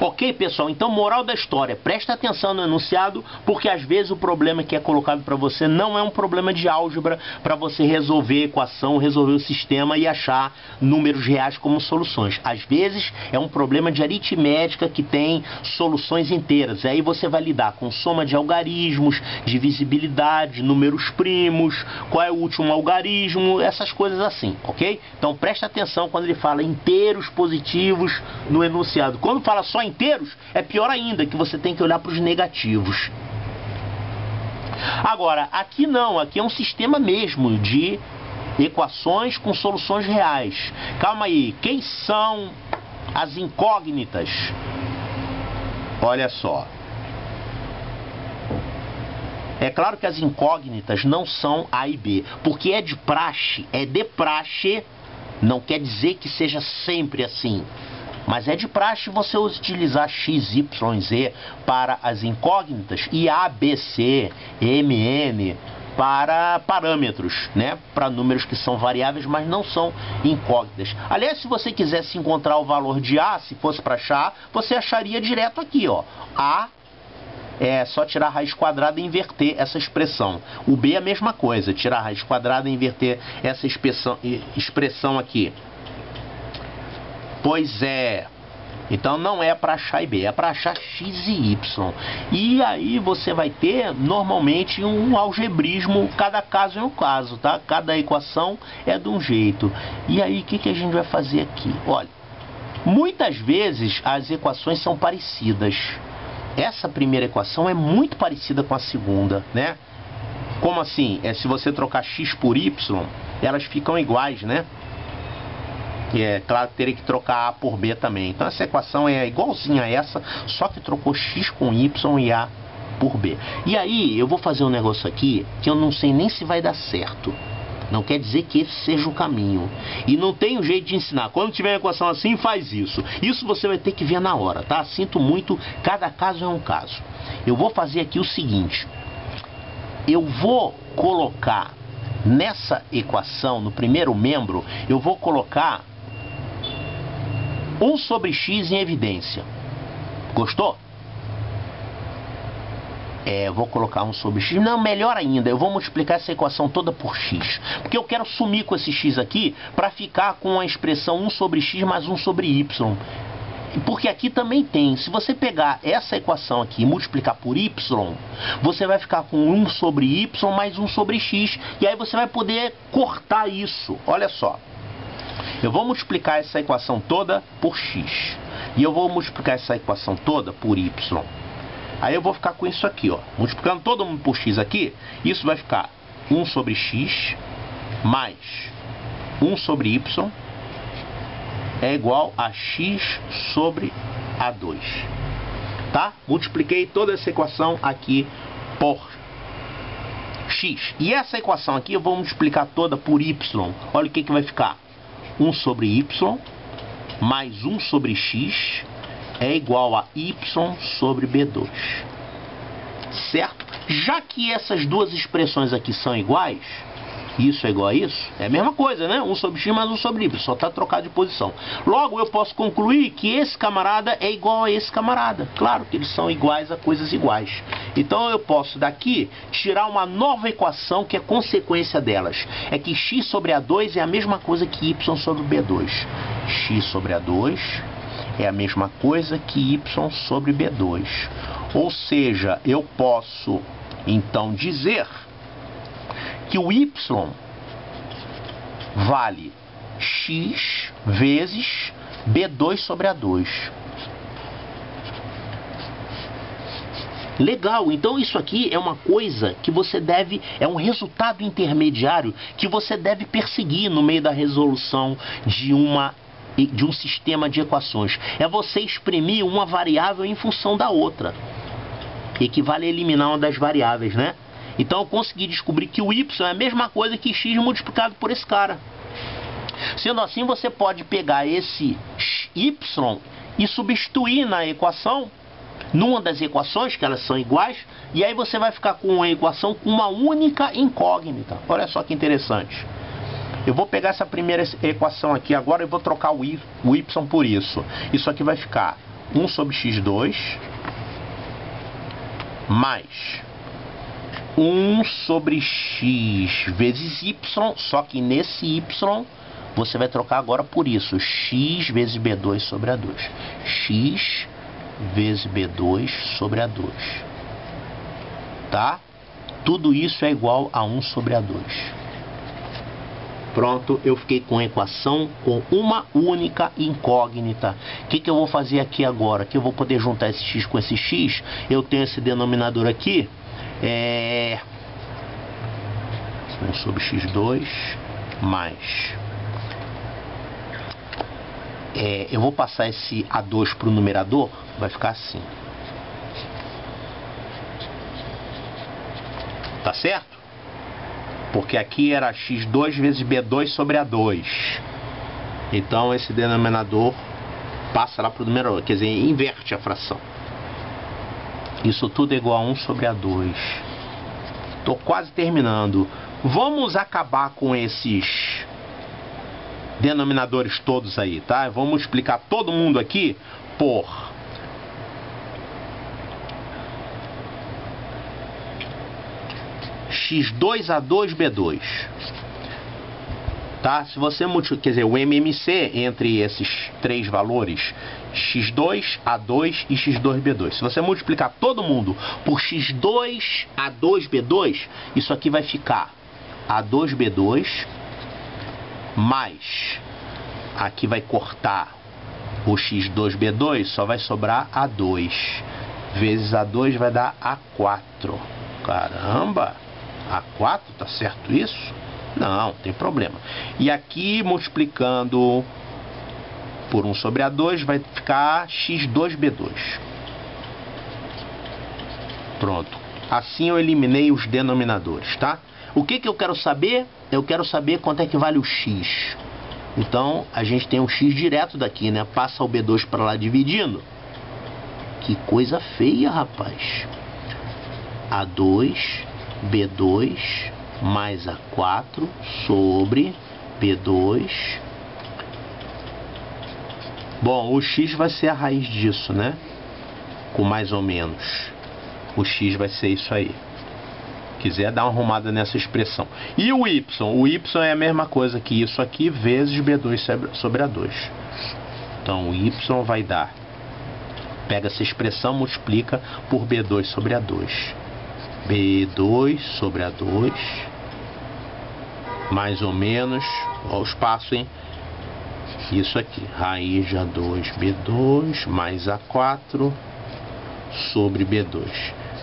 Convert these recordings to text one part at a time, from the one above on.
Ok, pessoal? Então, moral da história, presta atenção no enunciado, porque às vezes o problema que é colocado para você não é um problema de álgebra para você resolver a equação, resolver o sistema e achar números reais como soluções. Às vezes é um problema de aritmética que tem soluções inteiras. Aí você vai lidar com soma de algarismos, divisibilidade, números primos, qual é o último algarismo, essas coisas assim, ok? Então presta atenção quando ele fala inteiros positivos no enunciado. Quando fala só inteiros, é pior ainda, que você tem que olhar para os negativos. Agora, aqui não, aqui é um sistema mesmo de equações com soluções reais. Calma aí, quem são as incógnitas? Olha só. É claro que as incógnitas não são A e B, porque é de praxe, não quer dizer que seja sempre assim. Mas é de praxe você utilizar x, y, z para as incógnitas e a, b, c, m, n para parâmetros, né? Para números que são variáveis, mas não são incógnitas. Aliás, se você quisesse encontrar o valor de a, se fosse para achar, você acharia direto aqui, ó. A é só tirar a raiz quadrada e inverter essa expressão. O b é a mesma coisa, tirar a raiz quadrada e inverter essa expressão aqui. Pois é. Então não é para achar B, é para achar x e y. E aí você vai ter normalmente um algebrismo, cada caso é um caso, tá? Cada equação é de um jeito. E aí o que a gente vai fazer aqui? Olha, muitas vezes as equações são parecidas. Essa primeira equação é muito parecida com a segunda, né? Como assim? Se você trocar x por y, elas ficam iguais, né? É claro que teria que trocar A por B também. Então essa equação é igualzinha a essa, só que trocou x com y e A por B. E aí eu vou fazer um negócio aqui que eu não sei nem se vai dar certo. Não quer dizer que esse seja o caminho. E não tem um jeito de ensinar. Quando tiver uma equação assim, faz isso. Isso você vai ter que ver na hora, tá? Sinto muito, cada caso é um caso. Eu vou fazer aqui o seguinte. Eu vou colocar nessa equação, no primeiro membro, eu vou colocar 1 sobre x em evidência. Gostou? Eu vou colocar 1 sobre x. Não, melhor ainda, eu vou multiplicar essa equação toda por x. Porque eu quero sumir com esse x aqui para ficar com a expressão 1 sobre x mais 1 sobre y. Porque aqui também tem, se você pegar essa equação aqui e multiplicar por y, você vai ficar com 1 sobre y mais 1 sobre x. E aí você vai poder cortar isso. Olha só. Eu vou multiplicar essa equação toda por x. E eu vou multiplicar essa equação toda por y. Aí eu vou ficar com isso aqui, ó. Multiplicando todo mundo por x aqui, isso vai ficar 1 sobre x mais 1 sobre y é igual a x sobre A2. Tá? Multipliquei toda essa equação aqui por x. E essa equação aqui eu vou multiplicar toda por y. Olha o que vai ficar. 1 sobre y mais 1 sobre x é igual a y sobre B2. Certo? Já que essas duas expressões aqui são iguais, isso é igual a isso, é a mesma coisa, né? 1 sobre x mais 1 sobre y, só está trocado de posição. Logo, eu posso concluir que esse camarada é igual a esse camarada. Claro que eles são iguais a coisas iguais. Então, eu posso daqui tirar uma nova equação que é consequência delas. É que x sobre A2 é a mesma coisa que y sobre B2. X sobre A2 é a mesma coisa que y sobre B2. Ou seja, eu posso, então, dizer que o y vale x vezes B2 sobre A2. Legal, então isso aqui é uma coisa que você deve, é um resultado intermediário que você deve perseguir no meio da resolução de um sistema de equações. É você exprimir uma variável em função da outra. Equivale a eliminar uma das variáveis, né? Então eu consegui descobrir que o y é a mesma coisa que x multiplicado por esse cara. Sendo assim, você pode pegar esse y e substituir na equação, numa das equações, que elas são iguais, e aí você vai ficar com uma equação com uma única incógnita. Olha só que interessante. Eu vou pegar essa primeira equação aqui agora e vou trocar o y por isso. Isso aqui vai ficar 1 sobre x2 mais 1 sobre x vezes y, só que nesse y você vai trocar agora por isso, x vezes B2 sobre A2. X vezes B2 sobre A2. Tá? Tudo isso é igual a 1 sobre A2. Pronto, eu fiquei com a equação com uma única incógnita. O que eu vou fazer aqui agora? Que eu vou poder juntar esse x com esse x. Eu tenho esse denominador aqui. 1 sobre x2 mais... eu vou passar esse A2 para o numerador. Vai ficar assim. Tá certo? Porque aqui era x2 vezes B2 sobre A2. Então esse denominador passa lá para o numerador, quer dizer, inverte a fração. Isso tudo é igual a 1 sobre A2. Estou quase terminando. Vamos acabar com esses denominadores todos aí, tá? Vamos multiplicar todo mundo aqui por x2A2B2, tá? Se você multiplicar, quer dizer, o MMC entre esses três valores, x2, A2 e x2B2. Se você multiplicar todo mundo por x2, A2B2, isso aqui vai ficar A2B2 mais, aqui vai cortar o x2B2, só vai sobrar A2, vezes A2 vai dar A4. Caramba! A4, tá certo isso? Não, tem problema. E aqui, multiplicando por 1 sobre A2, vai ficar x2B2. Pronto. Assim eu eliminei os denominadores, tá? O que eu quero saber? Eu quero saber quanto é que vale o x. Então, a gente tem um x direto daqui, né? Passa o B2 para lá dividindo. Que coisa feia, rapaz. A2... B2 mais A4 sobre B2. Bom, o x vai ser a raiz disso, né? Com mais ou menos. O x vai ser isso aí. Quiser dar uma arrumada nessa expressão. E o y? O y é a mesma coisa que isso aqui vezes B2 sobre A2. Então o y vai dar... Pega essa expressão, multiplica por B2 sobre A2. B2 sobre A2, mais ou menos, ó o espaço, hein? Isso aqui, raiz de A2, B2, mais A4 sobre B2.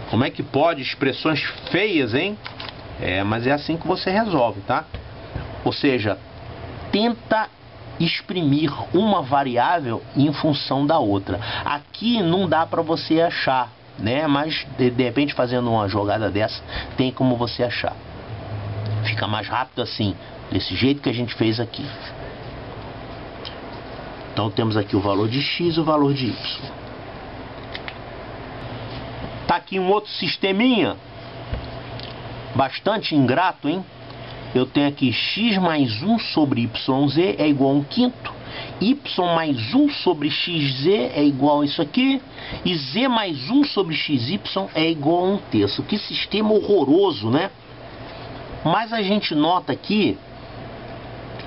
Como é que pode? Expressões feias, hein? Mas é assim que você resolve, tá? Ou seja, tenta exprimir uma variável em função da outra. Aqui não dá para você achar, né? Mas de repente fazendo uma jogada dessa tem como você achar. Fica mais rápido assim, desse jeito que a gente fez aqui. Então temos aqui o valor de x e o valor de y. Tá aqui um outro sisteminha bastante ingrato, hein? Eu tenho aqui x mais 1 sobre yz é igual a 1/5. Y mais 1 sobre xz é igual a isso aqui. E z mais 1 sobre xy é igual a 1/3. Que sistema horroroso, né? Mas a gente nota aqui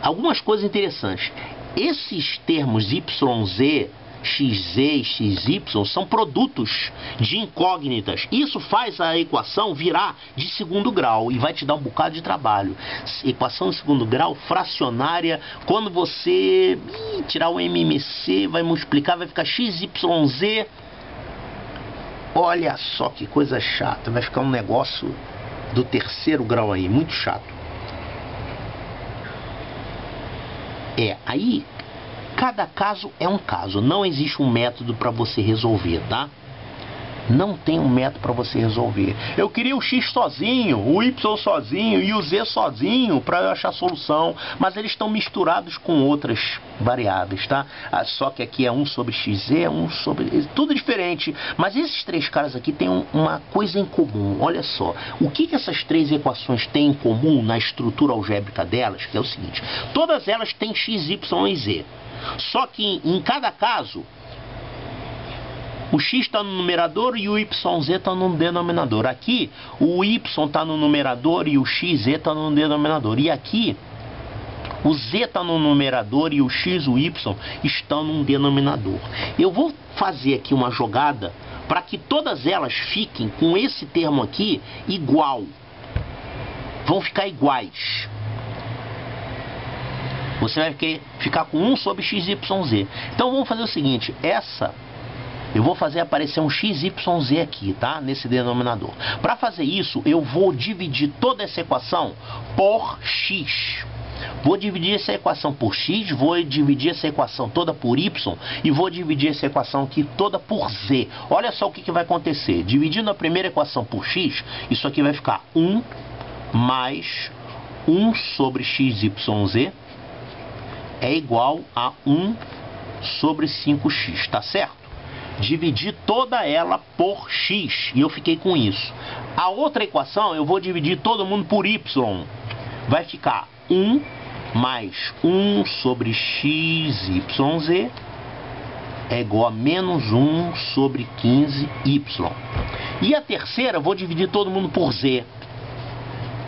algumas coisas interessantes. Esses termos YZ, XZ e XY são produtos de incógnitas. Isso faz a equação virar de segundo grau e vai te dar um bocado de trabalho. Equação de segundo grau, fracionária, quando você tirar o MMC, vai multiplicar, vai ficar XYZ. Olha só que coisa chata, vai ficar um negócio do terceiro grau aí, muito chato. Aí cada caso é um caso, não existe um método para você resolver, tá? Não tem um método para você resolver. Eu queria o x sozinho, o y sozinho e o z sozinho para eu achar a solução, mas eles estão misturados com outras variáveis, tá? Só que aqui é 1 sobre xz, 1 sobre... tudo diferente, mas esses três caras aqui têm uma coisa em comum, olha só. O que essas três equações têm em comum na estrutura algébrica delas? Que é o seguinte, todas elas têm x, y e z. Só que em cada caso O x está no numerador e o yz está no denominador. Aqui, o y está no numerador e o xz está no denominador. E aqui, o z está no numerador e o x, o y estão no denominador. Eu vou fazer aqui uma jogada para que todas elas fiquem com esse termo aqui igual. Vão ficar iguais. Você vai ficar com 1 sobre xyz. Então vamos fazer o seguinte, eu vou fazer aparecer um xyz aqui, tá? Nesse denominador. Para fazer isso, eu vou dividir toda essa equação por x. Vou dividir essa equação por x, vou dividir essa equação toda por y e vou dividir essa equação aqui toda por z. Olha só o que vai acontecer. Dividindo a primeira equação por x, isso aqui vai ficar 1 mais 1 sobre xyz é igual a 1 sobre 5x, tá certo? Dividir toda ela por x e eu fiquei com isso. A outra equação eu vou dividir todo mundo por y. Vai ficar 1 mais 1 sobre xyz é igual a menos 1 sobre 15y. E a terceira eu vou dividir todo mundo por z.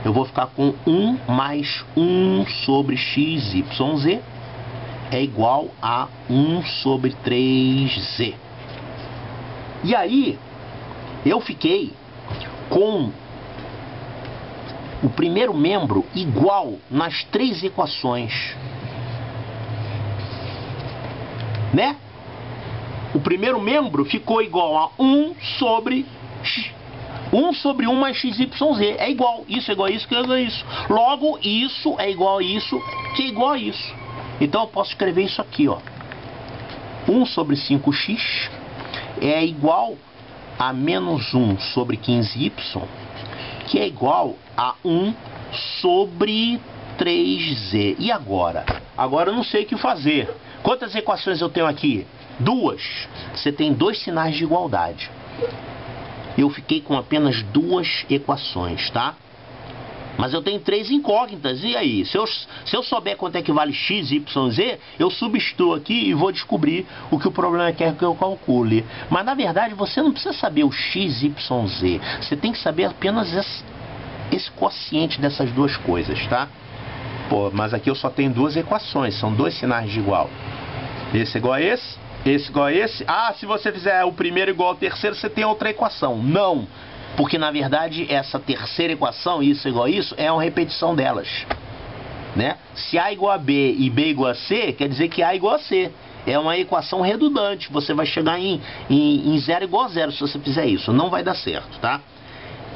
Eu vou ficar com 1 mais 1 sobre xyz é igual a 1 sobre 3z. E aí, eu fiquei com o primeiro membro igual nas três equações. Né? O primeiro membro ficou igual a 1 sobre 1 mais xyz. É igual. Isso é igual a isso, que é igual a isso. Logo, isso é igual a isso, que é igual a isso. Então eu posso escrever isso aqui, ó. 1 sobre 5x é igual a menos 1 sobre 15y, que é igual a 1 sobre 3z. E agora? Agora eu não sei o que fazer. Quantas equações eu tenho aqui? 2. Você tem 2 sinais de igualdade. Eu fiquei com apenas 2 equações, tá? Mas eu tenho 3 incógnitas, e aí? Se eu souber quanto é que vale x, y, z, eu substituo aqui e vou descobrir o que o problema quer que eu calcule. Mas na verdade você não precisa saber o x, y, z. Você tem que saber apenas esse quociente dessas duas coisas, tá? Pô, mas aqui eu só tenho 2 equações, são 2 sinais de igual. Esse é igual a esse igual a esse. Ah, se você fizer o primeiro igual ao terceiro, você tem outra equação. Não! Porque na verdade essa terceira equação, isso igual a isso, é uma repetição delas, né? Se A igual a B e B igual a C, quer dizer que A igual a C. É uma equação redundante, você vai chegar em 0 igual a 0 se você fizer isso, não vai dar certo, tá?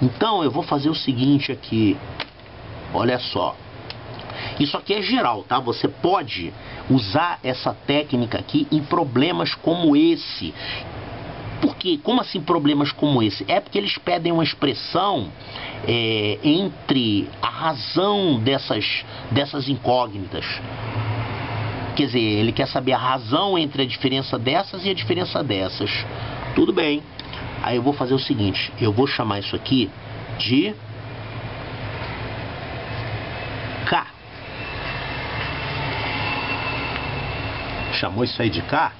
Então eu vou fazer o seguinte aqui, olha só. Isso aqui é geral, tá? Você pode usar essa técnica aqui em problemas como esse. Por quê? Como assim problemas como esse? É porque eles pedem uma expressão entre a razão dessas incógnitas. Quer dizer, ele quer saber a razão entre a diferença dessas e a diferença dessas. Tudo bem. Aí eu vou fazer o seguinte, eu vou chamar isso aqui de K. Chamou isso aí de K?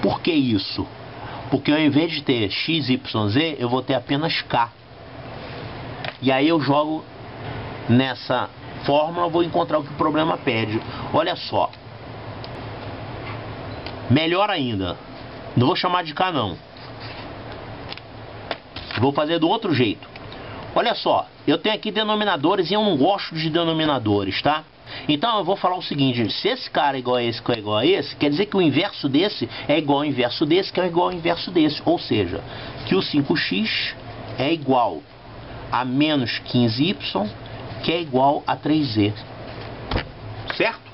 Por que isso? Porque ao invés de ter x, y, z, eu vou ter apenas K. E aí eu jogo nessa fórmula, vou encontrar o que o problema pede. Olha só. Melhor ainda. Não vou chamar de K não. Vou fazer do outro jeito. Olha só. Eu tenho aqui denominadores e eu não gosto de denominadores, tá? Então eu vou falar o seguinte, se esse cara é igual a esse, que é igual a esse, quer dizer que o inverso desse é igual ao inverso desse, que é igual ao inverso desse. Ou seja, que o 5x é igual a menos 15y, que é igual a 3z. Certo?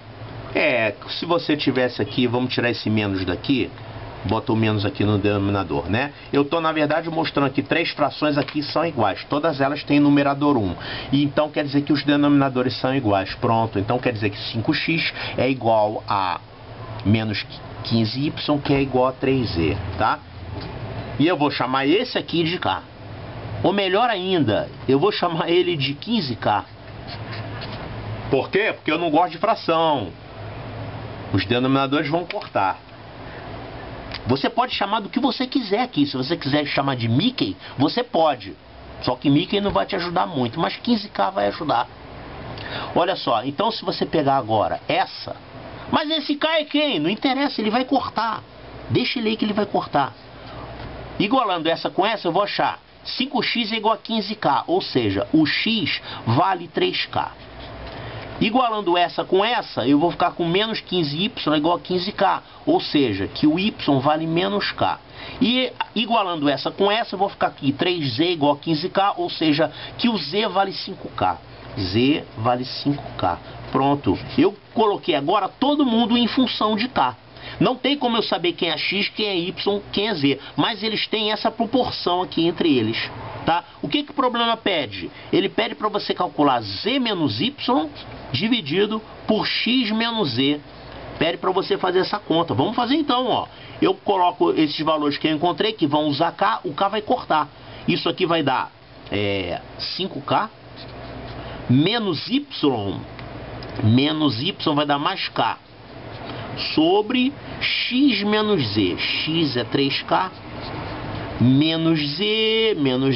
Se você tivesse aqui, vamos tirar esse menos daqui, bota o menos aqui no denominador, né? Eu estou, na verdade, mostrando aqui 3 frações aqui são iguais. Todas elas têm numerador 1. E então quer dizer que os denominadores são iguais. Pronto. Então quer dizer que 5x é igual a menos 15y, que é igual a 3z, tá? E eu vou chamar esse aqui de K. Ou melhor ainda, eu vou chamar ele de 15K. Por quê? Porque eu não gosto de fração. Os denominadores vão cortar. Você pode chamar do que você quiser aqui. Se você quiser chamar de Mickey, você pode. Só que Mickey não vai te ajudar muito, mas 15K vai ajudar. Olha só, então se você pegar agora essa... Mas esse K é quem? Não interessa, ele vai cortar. Deixa ele aí que ele vai cortar. Igualando essa com essa, eu vou achar 5x é igual a 15K. Ou seja, o x vale 3K. Igualando essa com essa, eu vou ficar com menos 15y é igual a 15K. Ou seja, que o y vale menos K. E igualando essa com essa, eu vou ficar aqui 3z igual a 15K. Ou seja, que o z vale 5K. Z vale 5K. Pronto. Eu coloquei agora todo mundo em função de K. Não tem como eu saber quem é X, quem é Y, quem é Z. Mas eles têm essa proporção aqui entre eles. Tá? O que o problema pede? Ele pede para você calcular Z menos Y dividido por X menos Z. Pede para você fazer essa conta. Vamos fazer então, ó. Eu coloco esses valores que eu encontrei, que vão usar K, o K vai cortar. Isso aqui vai dar 5K menos Y vai dar mais K sobre X menos Z. X é 3K menos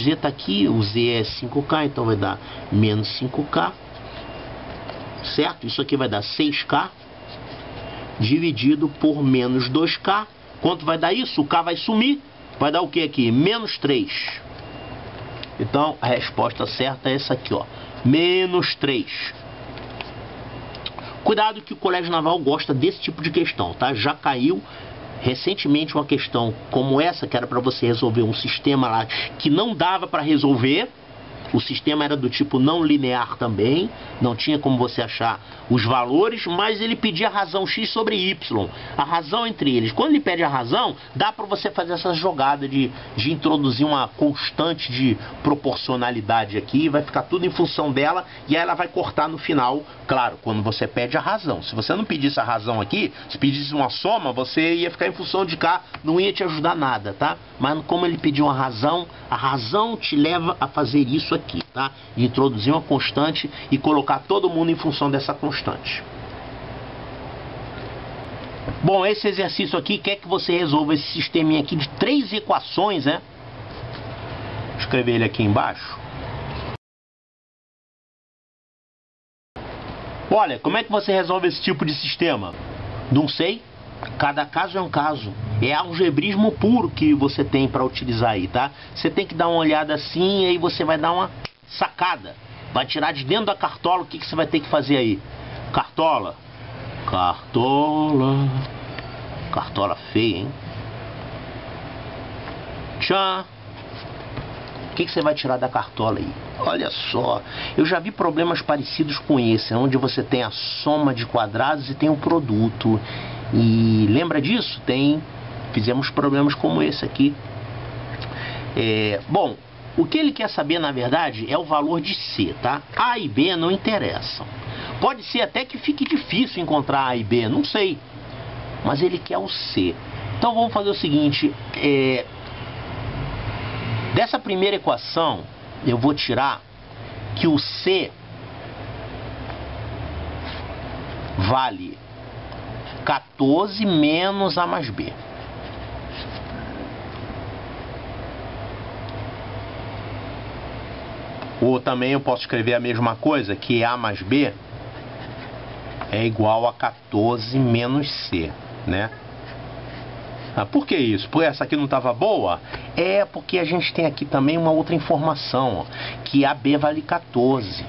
Z tá aqui, o Z é 5K, então vai dar menos 5K, certo? Isso aqui vai dar 6K dividido por menos 2K. Quanto vai dar isso? O K vai sumir, vai dar o que aqui? Menos 3. Então a resposta certa é essa aqui, ó, menos 3. Cuidado que o Colégio Naval gosta desse tipo de questão, tá? Já caiu recentemente uma questão como essa, que era para você resolver um sistema lá que não dava para resolver. O sistema era do tipo não linear também, não tinha como você achar os valores, mas ele pedia a razão x sobre y, a razão entre eles. Quando ele pede a razão, dá para você fazer essa jogada de introduzir uma constante de proporcionalidade aqui, vai ficar tudo em função dela e aí ela vai cortar no final, claro, quando você pede a razão. Se você não pedisse a razão aqui, se pedisse uma soma, você ia ficar em função de cá, não ia te ajudar nada, tá? Mas como ele pediu a razão te leva a fazer isso aqui, tá? De introduzir uma constante e colocar todo mundo em função dessa constante. Bom, esse exercício aqui quer que você resolva esse sisteminha aqui de 3 equações, né? Vou escrever ele aqui embaixo. Olha, como é que você resolve esse tipo de sistema? Não sei. Cada caso é um caso. É algebrismo puro que você tem para utilizar aí, tá? Você tem que dar uma olhada assim e aí você vai dar uma sacada. Vai tirar de dentro da cartola o que você vai ter que fazer aí. Cartola. Cartola feia, hein? Tchan. O que você vai tirar da cartola aí? Olha só, eu já vi problemas parecidos com esse, onde você tem a soma de quadrados e tem o produto. E lembra disso? Fizemos problemas como esse aqui. Bom, o que ele quer saber na verdade é o valor de C, tá? A e B não interessam. Pode ser até que fique difícil encontrar A e B, não sei. Mas ele quer o C. Então vamos fazer o seguinte, dessa primeira equação eu vou tirar que o C vale 14 menos A mais B. Ou também eu posso escrever a mesma coisa, que A mais B é igual a 14 menos C, né? Por que isso? Porque essa aqui não estava boa? É porque a gente tem aqui também uma outra informação, ó, que AB vale 14.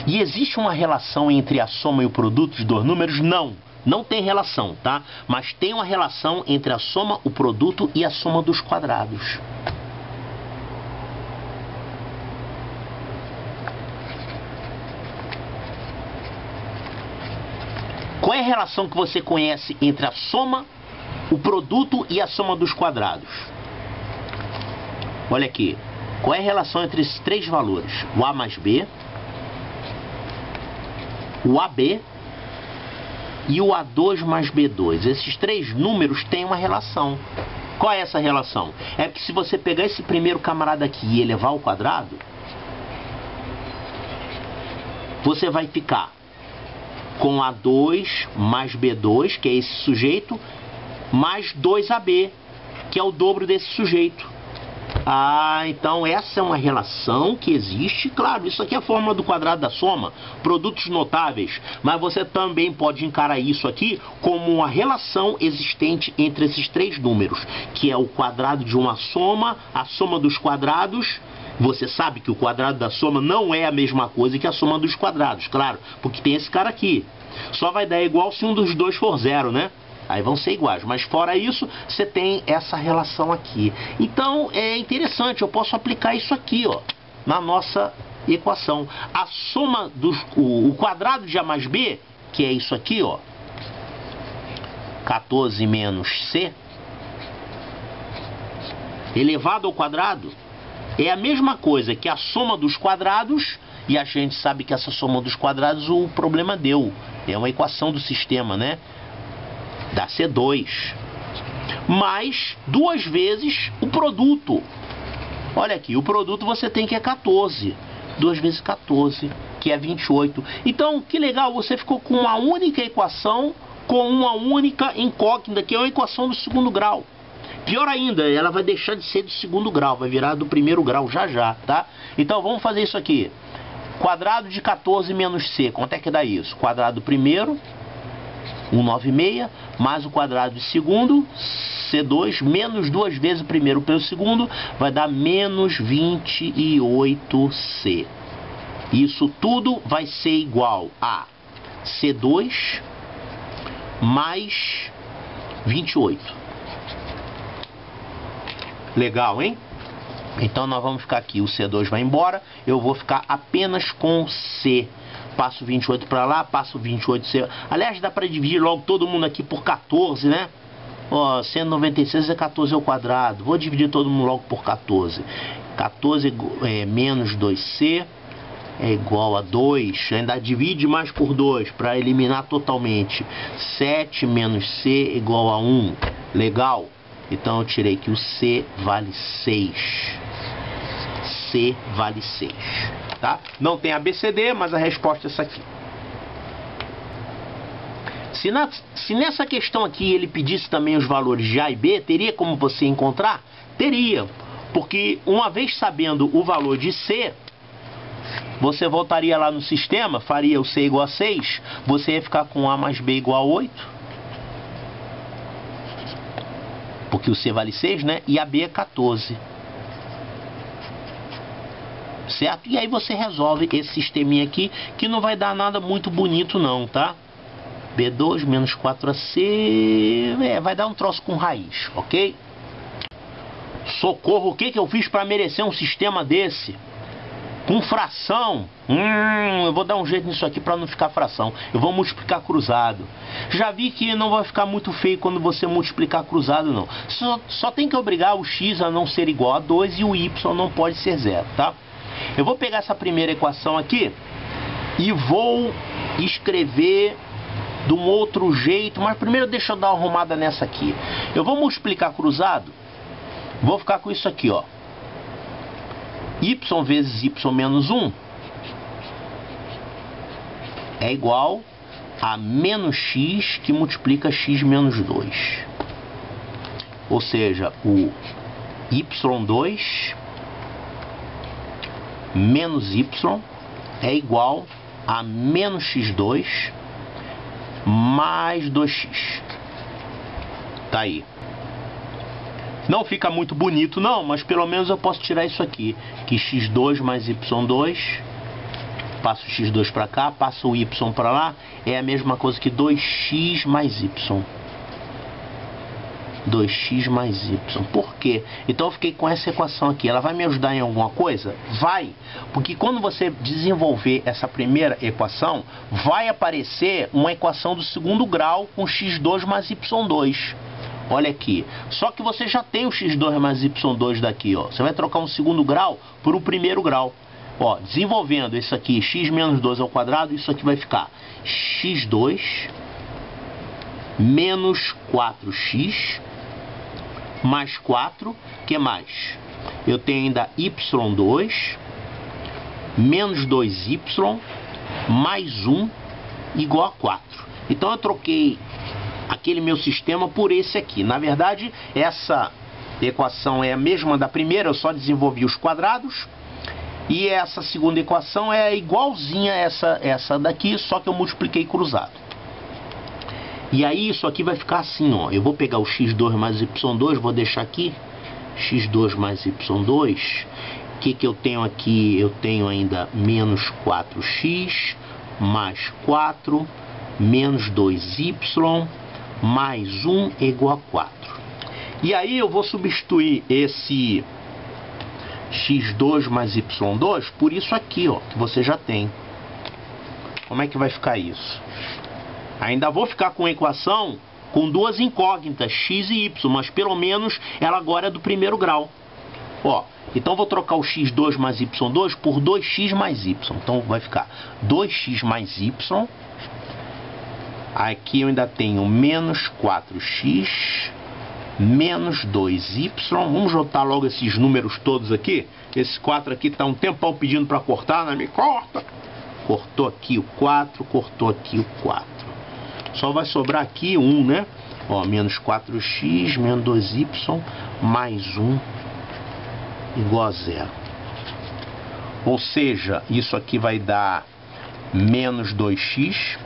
E existe uma relação entre a soma e o produto de dois números? Não, não tem relação, tá? Mas tem uma relação entre a soma, o produto e a soma dos quadrados. Qual é a relação que você conhece entre a soma, o produto e a soma dos quadrados? Olha aqui. Qual é a relação entre esses três valores? O A mais B, o AB e o A2 mais B2. Esses três números têm uma relação. Qual é essa relação? É que se você pegar esse primeiro camarada aqui e elevar ao quadrado, você vai ficar com A2 mais B2, que é esse sujeito, mais 2AB, que é o dobro desse sujeito. Ah, então essa é uma relação que existe. Claro, isso aqui é a fórmula do quadrado da soma, produtos notáveis, mas você também pode encarar isso aqui como uma relação existente entre esses três números, que é o quadrado de uma soma, a soma dos quadrados. Você sabe que o quadrado da soma não é a mesma coisa que a soma dos quadrados, claro, porque tem esse cara aqui. Só vai dar igual se um dos dois for zero, né? Aí vão ser iguais, mas fora isso, você tem essa relação aqui. Então, é interessante, eu posso aplicar isso aqui, ó, na nossa equação. A soma o quadrado de A mais B, que é isso aqui, ó, 14 menos C, elevado ao quadrado, é a mesma coisa que a soma dos quadrados, e a gente sabe que essa soma dos quadrados o problema deu. É uma equação do sistema, né? Dá C2, mais 2 vezes o produto. Olha aqui, o produto você tem que é 14. 2 vezes 14, que é 28. Então, que legal, você ficou com uma única equação, com uma única incógnita, que é uma equação do segundo grau. Pior ainda, ela vai deixar de ser do segundo grau, vai virar do primeiro grau já, tá? Então, vamos fazer isso aqui. Quadrado de 14 menos C, quanto é que dá isso? Quadrado do primeiro, 196, mais o quadrado de segundo, C2, menos 2 vezes o primeiro pelo segundo, vai dar menos 28C. Isso tudo vai ser igual a C2 mais 28. Legal, hein? Então nós vamos ficar aqui, o C2 vai embora, eu vou ficar apenas com C. Passo 28 para lá, passo 28C. Aliás, dá para dividir logo todo mundo aqui por 14, né? Ó, 196 é 14 ao quadrado. Vou dividir todo mundo logo por 14. 14 menos 2C é igual a 2. Ainda divide mais por 2 para eliminar totalmente. 7 menos C é igual a 1. Legal? Então eu tirei que o C vale 6. C vale 6. Tá? Não tem ABCD, mas a resposta é essa aqui. Se nessa questão aqui ele pedisse também os valores de A e B, teria como você encontrar? Teria, porque uma vez sabendo o valor de C, você voltaria lá no sistema, faria o C igual a 6, você ia ficar com A mais B igual a 8, porque o C vale 6, né? E a B é 14. Certo? E aí você resolve esse sisteminha aqui, que não vai dar nada muito bonito não, tá? B2 menos 4AC, vai dar um troço com raiz, ok? Socorro, o que eu fiz para merecer um sistema desse? Com fração? Eu vou dar um jeito nisso aqui para não ficar fração. Eu vou multiplicar cruzado. Já vi que não vai ficar muito feio quando você multiplicar cruzado, não. Só tem que obrigar o x a não ser igual a 2 e o y não pode ser 0, tá? Eu vou pegar essa primeira equação aqui e vou escrever de um outro jeito, mas primeiro deixa eu dar uma arrumada nessa aqui. Eu vou multiplicar cruzado, vou ficar com isso aqui, ó. Y vezes y menos 1 é igual a menos x que multiplica x menos 2. Ou seja, o y2 menos y é igual a menos x2 mais 2x. Tá aí. Não fica muito bonito não, mas pelo menos eu posso tirar isso aqui, que x2 mais y2, passo o x2 para cá, passo o y para lá, é a mesma coisa que 2x mais y. 2x mais y. Por quê? Então eu fiquei com essa equação aqui. Ela vai me ajudar em alguma coisa? Vai! Porque quando você desenvolver essa primeira equação, vai aparecer uma equação do segundo grau com x2 mais y2. Olha aqui. Só que você já tem o x2 mais y2 daqui, ó. Você vai trocar um segundo grau por um primeiro grau. Ó, desenvolvendo isso aqui, x menos 2 ao quadrado, isso aqui vai ficar x2 menos 4x mais 4, que mais? Eu tenho ainda y2 menos 2y mais 1 igual a 4. Então eu troquei aquele meu sistema por esse aqui. Na verdade, essa equação é a mesma da primeira, eu só desenvolvi os quadrados. E essa segunda equação é igualzinha a essa daqui, só que eu multipliquei cruzado. E aí isso aqui vai ficar assim, ó. Eu vou pegar o x2 mais y2, vou deixar aqui. x2 mais y2. O que eu tenho aqui? Eu tenho ainda menos 4x mais 4 menos 2y mais 1 é igual a 4. E aí eu vou substituir esse x2 mais y2 por isso aqui, ó, que você já tem. Como é que vai ficar isso? Ainda vou ficar com a equação com duas incógnitas, x e y, mas pelo menos ela agora é do primeiro grau. Ó, então vou trocar o x2 mais y2 por 2x mais y. Então vai ficar 2x mais y. Aqui eu ainda tenho menos 4x menos 2y. Vamos juntar logo esses números todos aqui. Esse 4 aqui está um tempão pedindo para cortar, né? Me corta. Cortou aqui o 4, cortou aqui o 4. Só vai sobrar aqui 1, né? Ó, menos 4x menos 2y mais 1 igual a 0. Ou seja, isso aqui vai dar menos 2x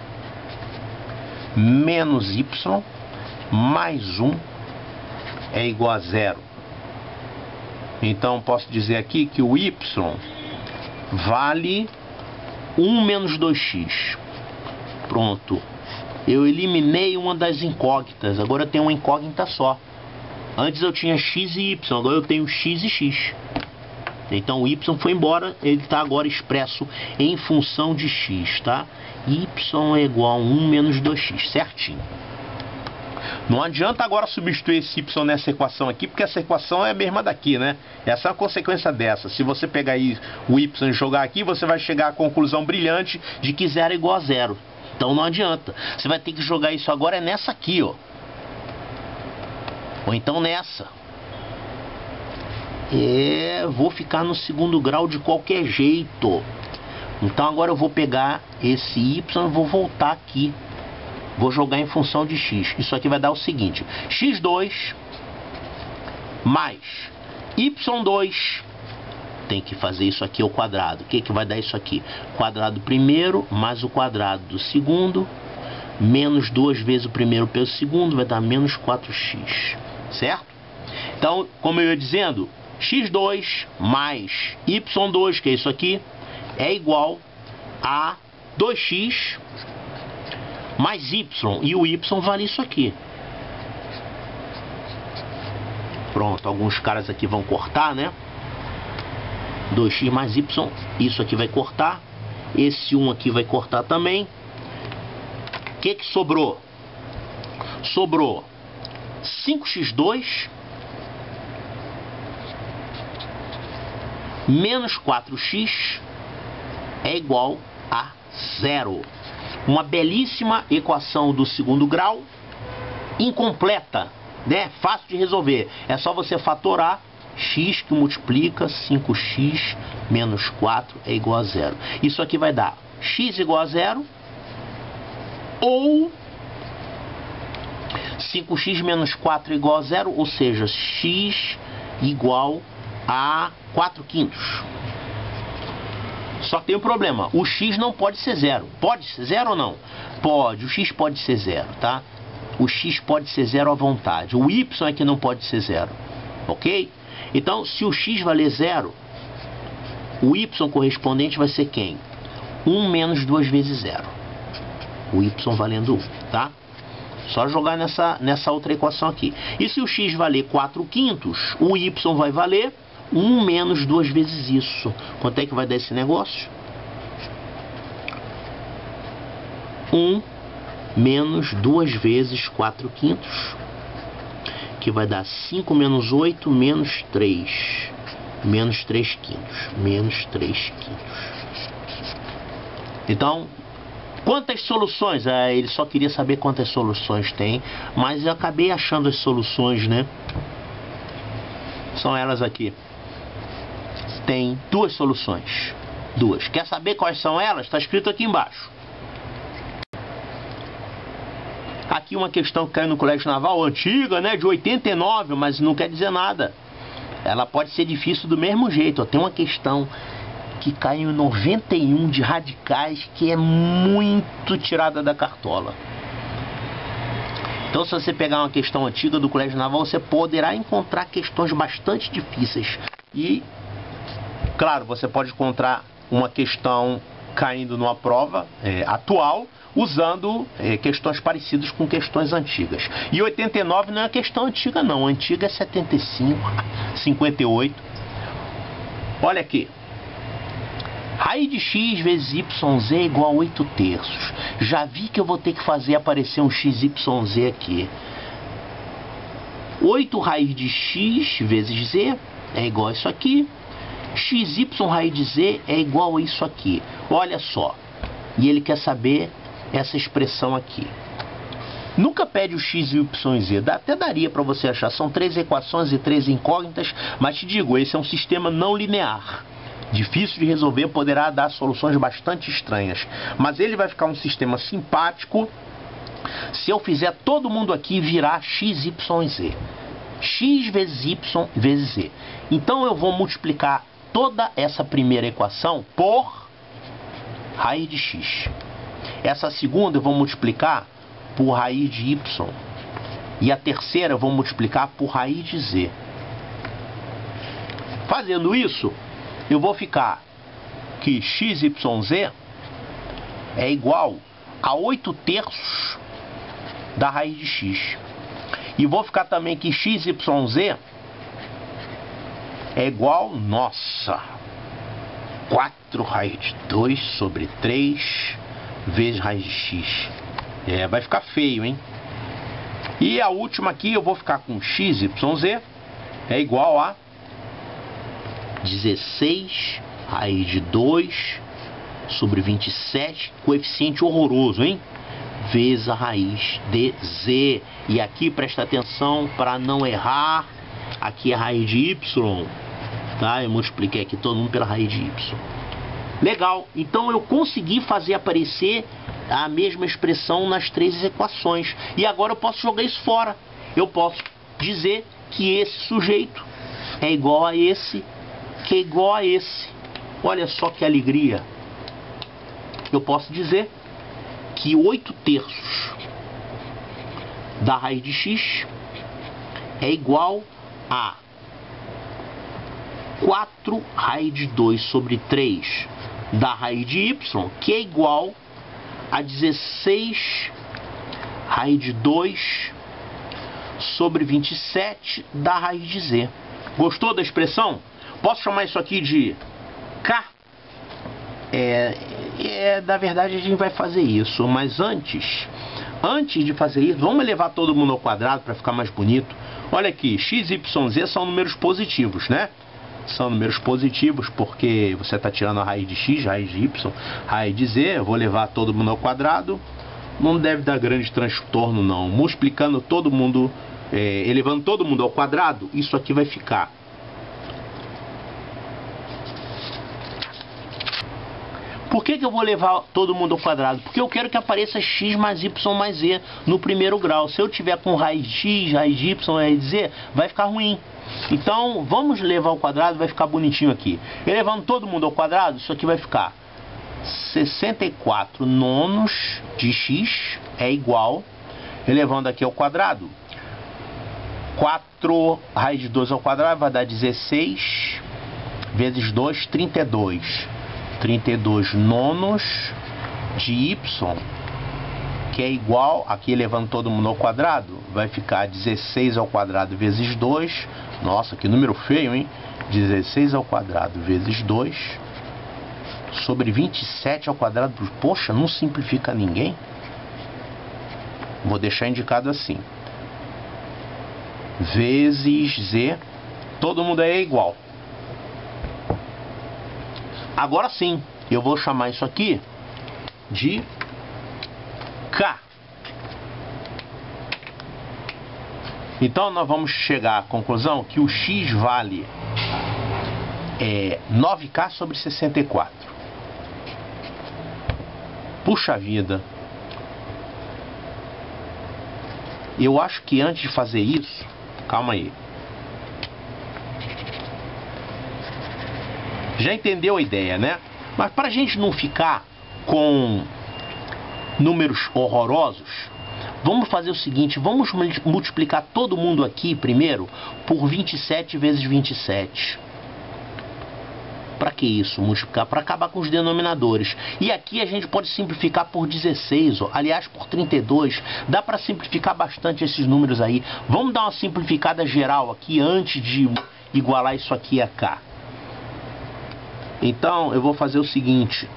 menos y mais 1 é igual a 0. Então posso dizer aqui que o y vale 1 menos 2x. Pronto. Eu eliminei uma das incógnitas. Agora eu tenho uma incógnita só. Antes eu tinha x e y. Agora eu tenho x e x. Então o y foi embora. Ele está agora expresso em função de x, tá? Y é igual a 1 menos 2x. Certinho. Não adianta agora substituir esse y nessa equação aqui, porque essa equação é a mesma daqui, né? Essa é a consequência dessa. Se você pegar aí o y e jogar aqui, você vai chegar à conclusão brilhante de que 0 é igual a 0. Então não adianta. Você vai ter que jogar isso agora nessa aqui, ó. Ou então nessa. Vou ficar no segundo grau de qualquer jeito. Então agora eu vou pegar esse y e vou voltar aqui. Vou jogar em função de x. Isso aqui vai dar o seguinte: x2 mais y2. Tem que fazer isso aqui ao quadrado. O que vai dar isso aqui? Quadrado do primeiro mais o quadrado do segundo. Menos 2 vezes o primeiro pelo segundo. Vai dar menos 4x. Certo? Então, como eu ia dizendo, x2 mais y2, que é isso aqui, é igual a 2x mais y, e o y vale isso aqui. Pronto, alguns caras aqui vão cortar, né? 2x mais y, isso aqui vai cortar. Esse 1 aqui vai cortar também. O que sobrou? Sobrou 5x2 menos 4x é igual a 0. Uma belíssima equação do segundo grau, incompleta, né? Fácil de resolver. É só você fatorar x que multiplica 5x menos 4 é igual a 0. Isso aqui vai dar x igual a 0 ou 5x menos 4 igual a 0, ou seja, x igual a 4/5. Só tem um problema, o x não pode ser 0. Pode ser 0 ou não? Pode, o x pode ser 0, tá? O x pode ser 0 à vontade. O y é que não pode ser 0, ok? Então, se o x valer 0, o y correspondente vai ser quem? 1 menos 2 vezes 0. O y valendo 1, tá? Só jogar nessa outra equação aqui. E se o x valer 4/5, o y vai valer 1 menos 2 vezes isso. Quanto é que vai dar esse negócio? 1 menos 2 vezes 4/5, que vai dar 5 menos 8 menos 3. Menos 3/5. Menos 3/5. Então, quantas soluções? Ele só queria saber quantas soluções tem, mas eu acabei achando as soluções, né? São elas aqui. Tem duas soluções. Duas. Quer saber quais são elas? Está escrito aqui embaixo. Aqui uma questão que caiu no Colégio Naval, antiga, né, de 89, mas não quer dizer nada. Ela pode ser difícil do mesmo jeito. Tem uma questão que caiu em 91 de radicais que é muito tirada da cartola. Então, se você pegar uma questão antiga do Colégio Naval, você poderá encontrar questões bastante difíceis. E, claro, você pode encontrar uma questão caindo numa prova atual, usando questões parecidas com questões antigas. E 89 não é questão antiga não, a antiga é 75, 58. Olha aqui. Raiz de x vezes yz é igual a 8/3. Já vi que eu vou ter que fazer aparecer um xyz aqui. 8 raiz de x vezes z é igual a isso aqui. Xy raiz de z é igual a isso aqui. Olha só. E ele quer saber essa expressão aqui. Nunca pede o x, y e z. Até daria para você achar. São 3 equações e 3 incógnitas. Mas te digo, esse é um sistema não linear. Difícil de resolver, poderá dar soluções bastante estranhas. Mas ele vai ficar um sistema simpático se eu fizer todo mundo aqui virar x, y e z. X vezes y vezes z. Então eu vou multiplicar toda essa primeira equação por raiz de x. Essa segunda eu vou multiplicar por raiz de y. E a terceira eu vou multiplicar por raiz de z. Fazendo isso, eu vou ficar que xyz é igual a 8/3 da raiz de x. E vou ficar também que xyz é igual, nossa, 4 raiz de 2 sobre 3 vezes raiz de x. Vai ficar feio, hein? E a última aqui eu vou ficar com xyz é igual a 16 raiz de 2 sobre 27, coeficiente horroroso, hein? Vezes a raiz de z. E aqui presta atenção para não errar. Aqui é a raiz de y, tá? Eu multipliquei aqui todo mundo pela raiz de y. Legal, então eu consegui fazer aparecer a mesma expressão nas 3 equações. E agora eu posso jogar isso fora. Eu posso dizer que esse sujeito é igual a esse, que é igual a esse. Olha só que alegria. Eu posso dizer que 8/3 da raiz de x é igual a 4 raiz de 2 sobre 3 da raiz de y, que é igual a 16 raiz de 2 sobre 27 da raiz de z. Gostou da expressão? Posso chamar isso aqui de K? Na verdade a gente vai fazer isso, mas antes de fazer isso, vamos elevar todo mundo ao quadrado para ficar mais bonito. Olha aqui, x, y, z são números positivos, né? São números positivos porque você está tirando a raiz de x, raiz de y, raiz de z. Eu vou levar todo mundo ao quadrado. Não deve dar grande transtorno não. Multiplicando todo mundo, elevando todo mundo ao quadrado, isso aqui vai ficar. Por que eu vou levar todo mundo ao quadrado? Porque eu quero que apareça x mais y mais z no primeiro grau. Se eu tiver com raiz de x, raiz de y, raiz de z, vai ficar ruim. Então, vamos levar ao quadrado, vai ficar bonitinho aqui. Elevando todo mundo ao quadrado, isso aqui vai ficar 64 nonos de x é igual, elevando aqui ao quadrado, 4 raiz de 2 ao quadrado vai dar 16 vezes 2, 32. 32 nonos de y, que é igual, aqui elevando todo mundo ao quadrado, vai ficar 16 ao quadrado vezes 2. Nossa, que número feio, hein? 16 ao quadrado vezes 2 sobre 27 ao quadrado. Poxa, não simplifica ninguém. Vou deixar indicado assim. Vezes z. Todo mundo é igual. Agora sim, eu vou chamar isso aqui de K. Então nós vamos chegar à conclusão que o x vale 9K sobre 64. Puxa vida. Eu acho que antes de fazer isso, calma aí. Já entendeu a ideia, né? Mas para a gente não ficar com números horrorosos, vamos fazer o seguinte, vamos multiplicar todo mundo aqui primeiro por 27 vezes 27. Para que isso? Multiplicar para acabar com os denominadores. E aqui a gente pode simplificar por 16, ó. Aliás, por 32. Dá para simplificar bastante esses números aí. Vamos dar uma simplificada geral aqui antes de igualar isso aqui a cá. Então, eu vou fazer o seguinte.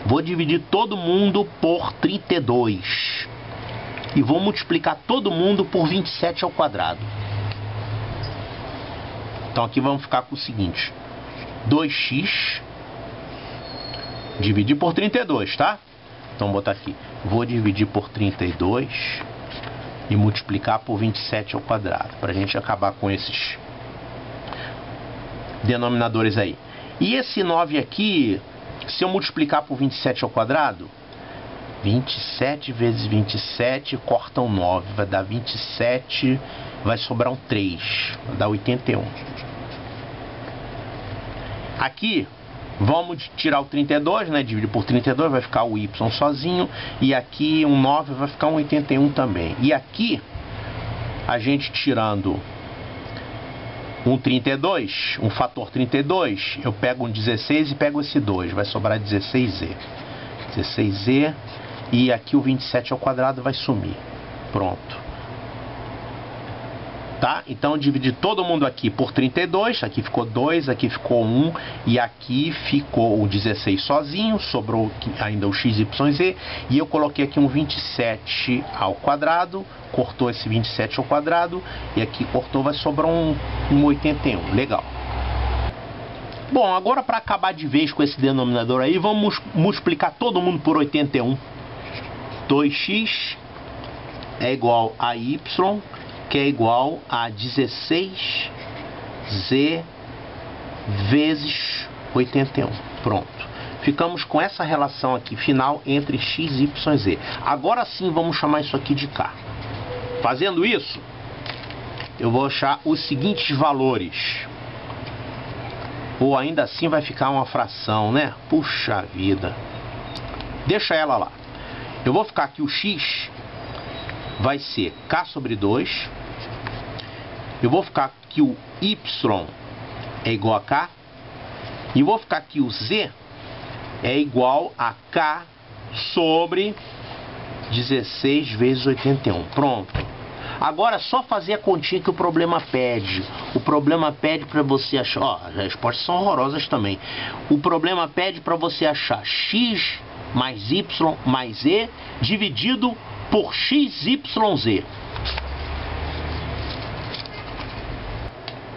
Vou dividir todo mundo por 32. E vou multiplicar todo mundo por 27 ao quadrado. Então aqui vamos ficar com o seguinte. 2x dividir por 32, tá? Então vou botar aqui. Vou dividir por 32 e multiplicar por 27 ao quadrado. Para a gente acabar com esses denominadores aí. E esse 9 aqui, se eu multiplicar por 27 ao quadrado, 27 vezes 27 corta um 9, vai dar 27, vai sobrar um 3, vai dar 81. Aqui, vamos tirar o 32, né? Dividir por 32, vai ficar o y sozinho. E aqui um 9 vai ficar um 81 também. E aqui, a gente tirando um 32, um fator 32, eu pego um 16 e pego esse 2, vai sobrar 16z. 16z, e aqui o 27 ao quadrado vai sumir. Pronto. Tá? Então, dividir todo mundo aqui por 32, aqui ficou 2, aqui ficou 1, e aqui ficou o 16 sozinho, sobrou ainda o x, y, z, e eu coloquei aqui um 27 ao quadrado, cortou esse 27 ao quadrado, e aqui cortou, vai sobrar um 81, legal. Bom, agora para acabar de vez com esse denominador aí, vamos multiplicar todo mundo por 81. 2x é igual a y, que é igual a 16z vezes 81. Pronto. Ficamos com essa relação aqui final entre x, y e z. Agora sim vamos chamar isso aqui de k. Fazendo isso, eu vou achar os seguintes valores. Ou ainda assim vai ficar uma fração, né? Puxa vida. Deixa ela lá. Eu vou ficar aqui o x vai ser k sobre 2. Eu vou ficar aqui o y é igual a k. E vou ficar aqui o z é igual a k sobre 16 vezes 81. Pronto. Agora é só fazer a continha que o problema pede. O problema pede para você achar... Ó, as respostas são horrorosas também. O problema pede para você achar x mais y mais z dividido por xyz.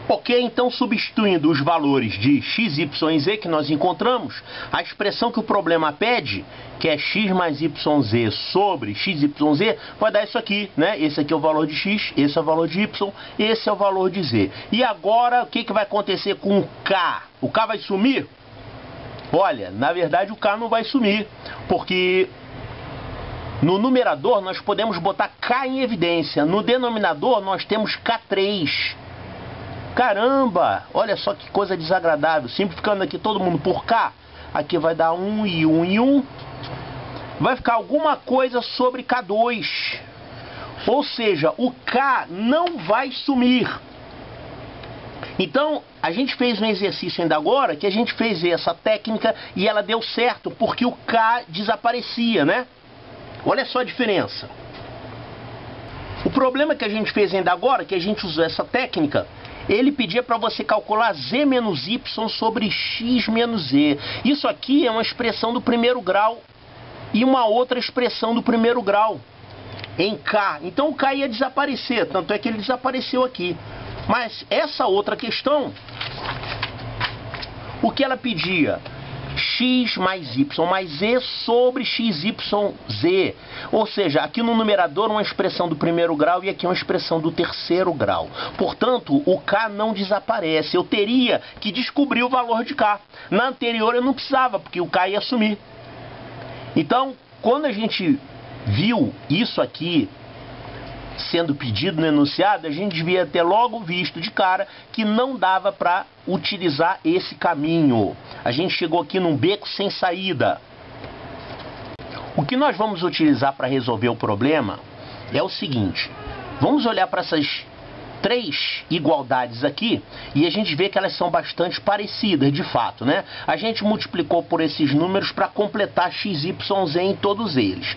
Ok, então substituindo os valores de x, y e z que nós encontramos, a expressão que o problema pede, que é x mais yz sobre xyz, vai dar isso aqui, né? Esse aqui é o valor de x, esse é o valor de y, esse é o valor de z. E agora, o que vai acontecer com o k? O k vai sumir? Olha, na verdade o k não vai sumir, porque no numerador nós podemos botar k em evidência, no denominador nós temos k3. Caramba, olha só que coisa desagradável. Simplificando aqui todo mundo por k, aqui vai dar 1 e 1 e 1. Vai ficar alguma coisa sobre k2. Ou seja, o k não vai sumir. Então, a gente fez um exercício ainda agora, que a gente fez essa técnica e ela deu certo, porque o k desaparecia, né? Olha só a diferença. O problema que a gente fez ainda agora, que a gente usou essa técnica, ele pedia para você calcular z menos y sobre x menos z. Isso aqui é uma expressão do primeiro grau e uma outra expressão do primeiro grau em k. Então o k ia desaparecer, tanto é que ele desapareceu aqui. Mas essa outra questão, o que ela pedia? X mais y mais z sobre xyz. Ou seja, aqui no numerador uma expressão do primeiro grau e aqui uma expressão do terceiro grau. Portanto, o k não desaparece. Eu teria que descobrir o valor de k. Na anterior eu não precisava, porque o k ia sumir. Então, quando a gente viu isso aqui sendo pedido no enunciado, a gente devia ter logo visto de cara que não dava para utilizar esse caminho. A gente chegou aqui num beco sem saída. O que nós vamos utilizar para resolver o problema é o seguinte: vamos olhar para essas três igualdades aqui e a gente vê que elas são bastante parecidas de fato, né? A gente multiplicou por esses números para completar x, y, z em todos eles.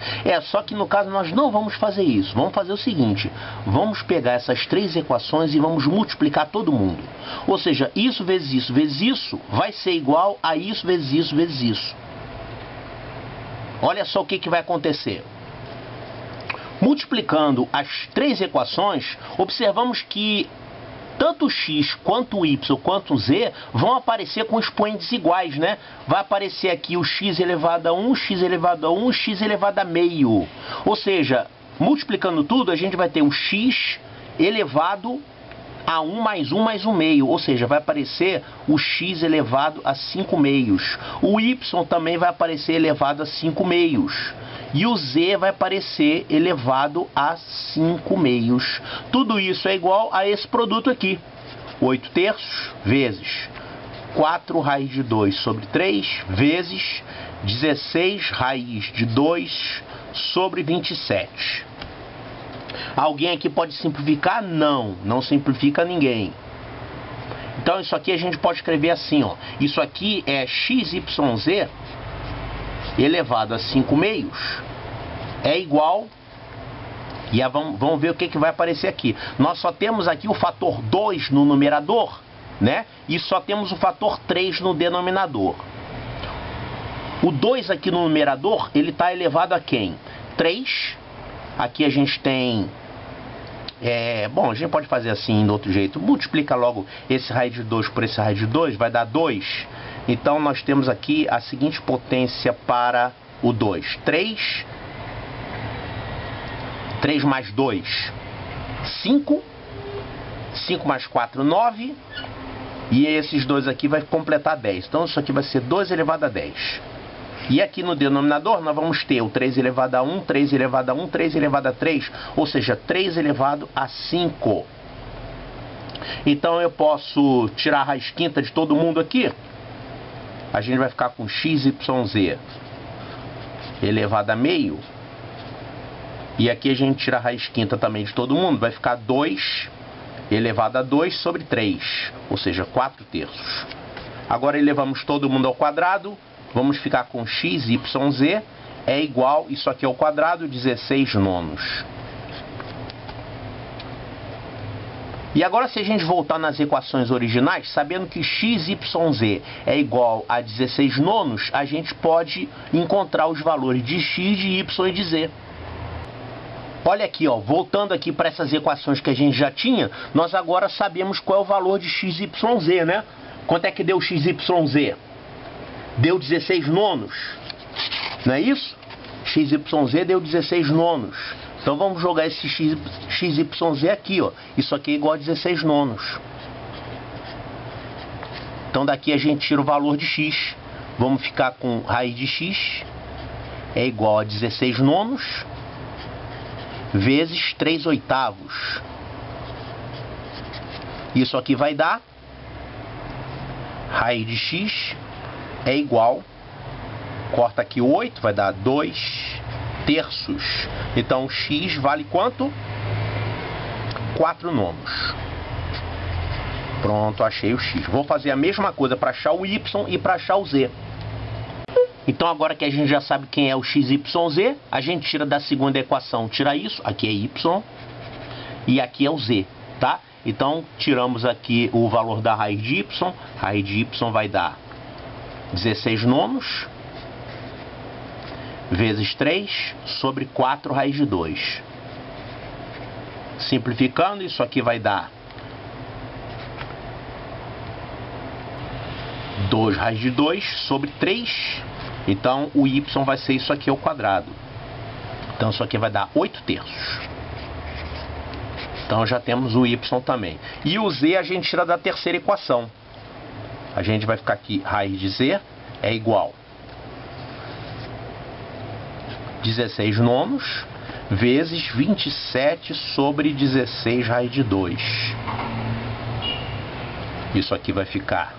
Só que no caso nós não vamos fazer isso. Vamos fazer o seguinte: vamos pegar essas três equações e vamos multiplicar todo mundo. Ou seja, isso vezes isso vai ser igual a isso vezes isso vezes isso. Olha só o que vai acontecer. Multiplicando as três equações, observamos que tanto o x, quanto o y, quanto o z vão aparecer com expoentes iguais, né? Vai aparecer aqui o x elevado a 1, x elevado a 1, x elevado a meio. Ou seja, multiplicando tudo, a gente vai ter o x elevado a 1 mais 1 mais 1 meio. Ou seja, vai aparecer o x elevado a 5 meios. O y também vai aparecer elevado a 5 meios. E o z vai aparecer elevado a 5 meios. Tudo isso é igual a esse produto aqui. 8 terços vezes 4 raiz de 2 sobre 3 vezes 16 raiz de 2 sobre 27. Alguém aqui pode simplificar? Não, não simplifica ninguém. Então isso aqui a gente pode escrever assim, ó. Isso aqui é xyz elevado a 5 meios é igual, e vamos ver o que vai aparecer aqui. Nós só temos aqui o fator 2 no numerador, né? E só temos o fator 3 no denominador. O 2 aqui no numerador, ele está elevado a quem? 3. Aqui a gente tem... bom, a gente pode fazer assim, do outro jeito. Multiplica logo esse raiz de 2 por esse raiz de 2, vai dar 2. Então nós temos aqui a seguinte potência para o 2. 3 mais 2, 5. 5 mais 4, 9. E esses dois aqui vai completar 10. Então isso aqui vai ser 2 elevado a 10. E aqui no denominador nós vamos ter o 3 elevado a 1, 3 elevado a 1, 3 elevado a 3. Ou seja, 3 elevado a 5. Então eu posso tirar a raiz quinta de todo mundo aqui. A gente vai ficar com xyz elevado a meio. E aqui a gente tira a raiz quinta também de todo mundo. Vai ficar 2 elevado a 2 sobre 3. Ou seja, 4 terços. Agora elevamos todo mundo ao quadrado. Vamos ficar com xyz é igual, isso aqui ao quadrado, 16 nonos. E agora, se a gente voltar nas equações originais, sabendo que xyz é igual a 16 nonos, a gente pode encontrar os valores de x, de y e de z. Olha aqui, ó, voltando aqui para essas equações que a gente já tinha, nós agora sabemos qual é o valor de x, y, z, né? Quanto é que deu x, y, z? Deu 16 nonos, não é isso? XYZ deu 16 nonos. Então vamos jogar esse XYZ aqui, ó. Isso aqui é igual a 16 nonos. Então daqui a gente tira o valor de x. Vamos ficar com raiz de x é igual a 16 nonos vezes 3 oitavos. Isso aqui vai dar raiz de x é igual, corta aqui 8, vai dar 2 terços. Então x vale quanto? 4 nonos. Pronto, achei o x. Vou fazer a mesma coisa para achar o y e para achar o z. Então agora que a gente já sabe quem é o XYZ, a gente tira da segunda equação, tira isso, aqui é y e aqui é o z, tá? Então tiramos aqui o valor da raiz de y vai dar 16 nonos vezes 3 sobre 4 raiz de 2. Simplificando, isso aqui vai dar 2 raiz de 2 sobre 3. Então o y vai ser isso aqui ao quadrado. Então isso aqui vai dar 8 terços. Então já temos o y também. E o z a gente tira da terceira equação. A gente vai ficar aqui, raiz de z é igual 16 nonos vezes 27 sobre 16 raiz de 2. Isso aqui vai ficar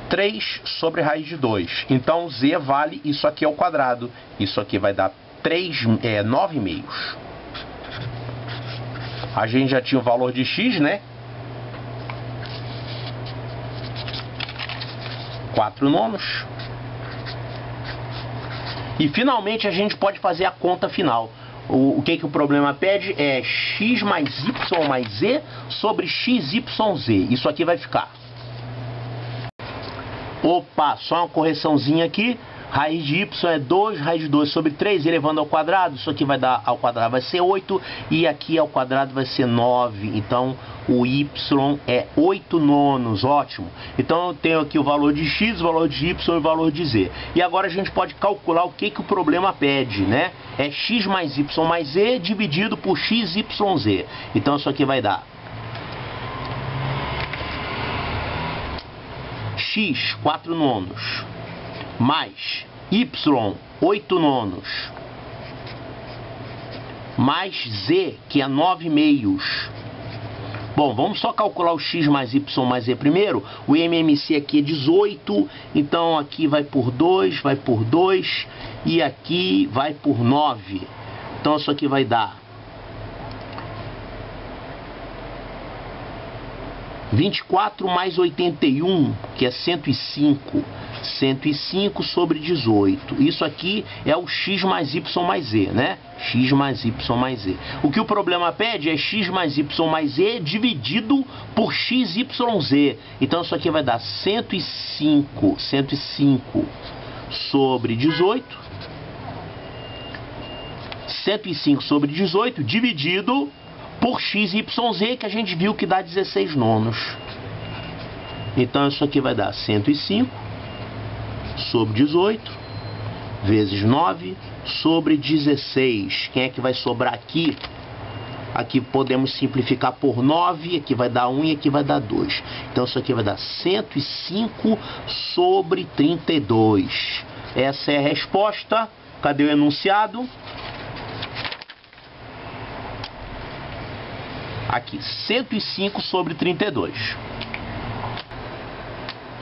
3 sobre raiz de 2. Então z vale isso aqui ao quadrado. Isso aqui vai dar 9 meios. A gente já tinha o valor de x, né? 4 nonos. E finalmente a gente pode fazer a conta final. O que o problema pede é x mais y mais z sobre xyz. Isso aqui vai ficar. Opa, só uma correçãozinha aqui. Raiz de y é 2, raiz de 2 sobre 3, elevando ao quadrado. Isso aqui vai dar ao quadrado, vai ser 8. E aqui ao quadrado vai ser 9. Então, o y é 8 nonos. Ótimo. Então, eu tenho aqui o valor de x, o valor de y e o valor de z. E agora a gente pode calcular o que o problema pede, né? É x mais y mais z dividido por xyz. Então, isso aqui vai dar x, 4 nonos, mais y, 8 nonos, mais z, que é 9 meios. Bom, vamos só calcular o x mais y mais z primeiro. O MMC aqui é 18, então aqui vai por 2, vai por 2, e aqui vai por 9. Então isso aqui vai dar 24 mais 81, que é 105. 105 sobre 18. Isso aqui é o x mais y mais z, né? X mais y mais z. O que o problema pede é x mais y mais z dividido por xyz. Então isso aqui vai dar 105 sobre 18. 105 sobre 18 dividido por xyz, que a gente viu que dá 16 nonos. Então isso aqui vai dar 105 sobre 18 vezes 9 sobre 16. Quem é que vai sobrar aqui? Aqui podemos simplificar por 9, aqui vai dar 1 e aqui vai dar 2. Então isso aqui vai dar 105 sobre 32. Essa é a resposta. Cadê o enunciado? Aqui, 105 sobre 32.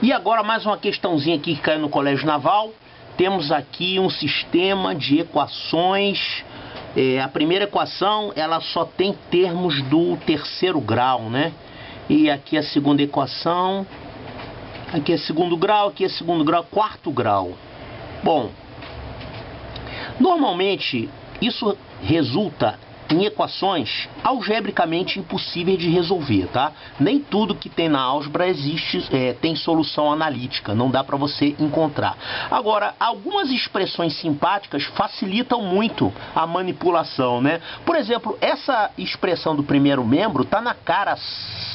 E agora mais uma questãozinha aqui que caiu no Colégio Naval. Temos aqui um sistema de equações. A primeira equação, ela só tem termos do terceiro grau, né? E aqui a segunda equação. Aqui é segundo grau, aqui é segundo grau, quarto grau. Bom, normalmente isso resulta em equações algebricamente impossíveis de resolver, tá? Nem tudo que tem na álgebra tem solução analítica, não dá para você encontrar. Agora, algumas expressões simpáticas facilitam muito a manipulação, né? Por exemplo, essa expressão do primeiro membro tá na cara,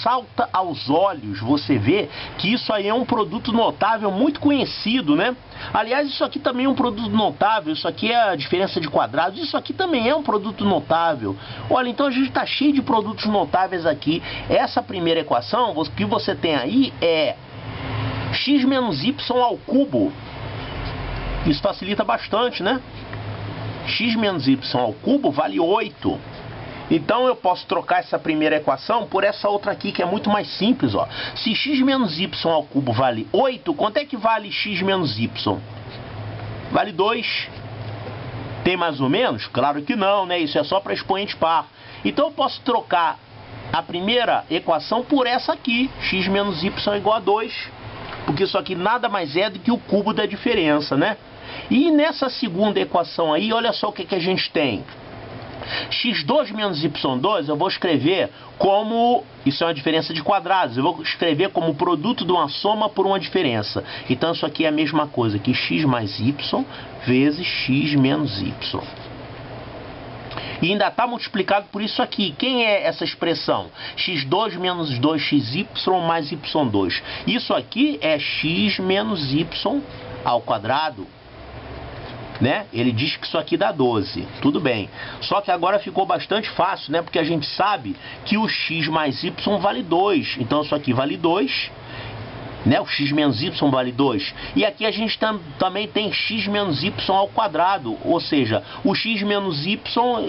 salta aos olhos, você vê que isso aí é um produto notável muito conhecido, né? Aliás, isso aqui também é um produto notável, isso aqui é a diferença de quadrados, isso aqui também é um produto notável. Olha, então a gente está cheio de produtos notáveis aqui. Essa primeira equação, o que você tem aí é x menos y ao cubo. Isso facilita bastante, né? X menos y ao cubo vale 8. Então eu posso trocar essa primeira equação por essa outra aqui, que é muito mais simples, ó. Se x menos y ao cubo vale 8, quanto é que vale x menos y? Vale 2. Tem mais ou menos? Claro que não, né? Isso é só para expoente par. Então eu posso trocar a primeira equação por essa aqui, x menos y igual a 2, porque isso aqui nada mais é do que o cubo da diferença, né? E nessa segunda equação aí, olha só o que a gente tem. x2 menos y2 eu vou escrever como, isso é uma diferença de quadrados, eu vou escrever como produto de uma soma por uma diferença. Então isso aqui é a mesma coisa que x mais y vezes x menos y. E ainda está multiplicado por isso aqui. Quem é essa expressão? x2 menos 2xy mais y2. Isso aqui é x menos y ao quadrado. Né? Ele diz que isso aqui dá 12, tudo bem. Só que agora ficou bastante fácil, né? Porque a gente sabe que o x mais y vale 2. Então isso aqui vale 2. né? O x menos y vale 2. E aqui a gente também tem x menos y ao quadrado, ou seja, o x menos y,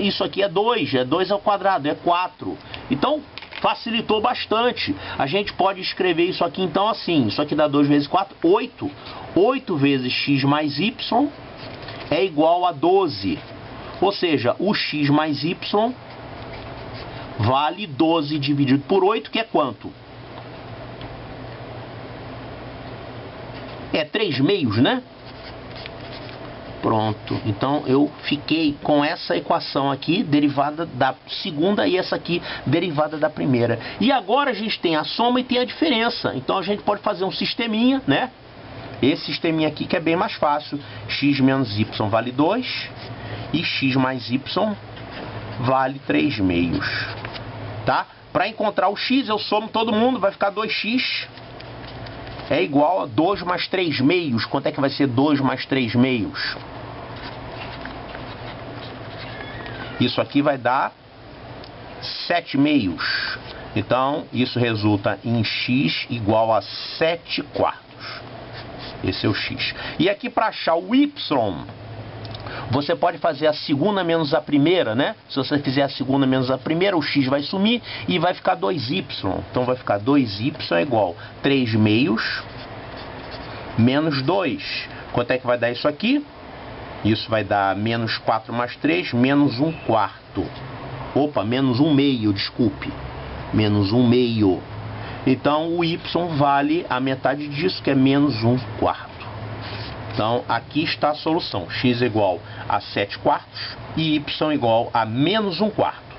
isso aqui é 2 ao quadrado, é 4. Então, facilitou bastante. A gente pode escrever isso aqui então assim, isso aqui dá 2 vezes 4, 8. 8 vezes x mais y é igual a 12. Ou seja, o x mais y vale 12 dividido por 8, que é quanto? É 3 meios, né? Pronto. Então eu fiquei com essa equação aqui, derivada da segunda, e essa aqui, derivada da primeira. E agora a gente tem a soma e tem a diferença. Então a gente pode fazer um sisteminha, né? Esse sisteminha aqui que é bem mais fácil. X menos y vale 2 e x mais y vale 3 meios. Tá? Para encontrar o x, eu somo todo mundo, vai ficar 2x é igual a 2 mais 3 meios. Quanto é que vai ser 2 mais 3 meios? Isso aqui vai dar 7 meios. Então, isso resulta em x igual a 7 quartos. Esse é o x. E aqui para achar o y, você pode fazer a segunda menos a primeira, né? Se você fizer a segunda menos a primeira, o x vai sumir e vai ficar 2y. Então vai ficar 2y é igual a 3 meios menos 2. Quanto é que vai dar isso aqui? Isso vai dar menos 4 mais 3, menos 1 quarto. Opa, menos 1 meio, desculpe. Menos 1 meio. Então o y vale a metade disso, que é menos 1 quarto. Então, aqui está a solução. X igual a 7 quartos e y igual a menos 1 quarto.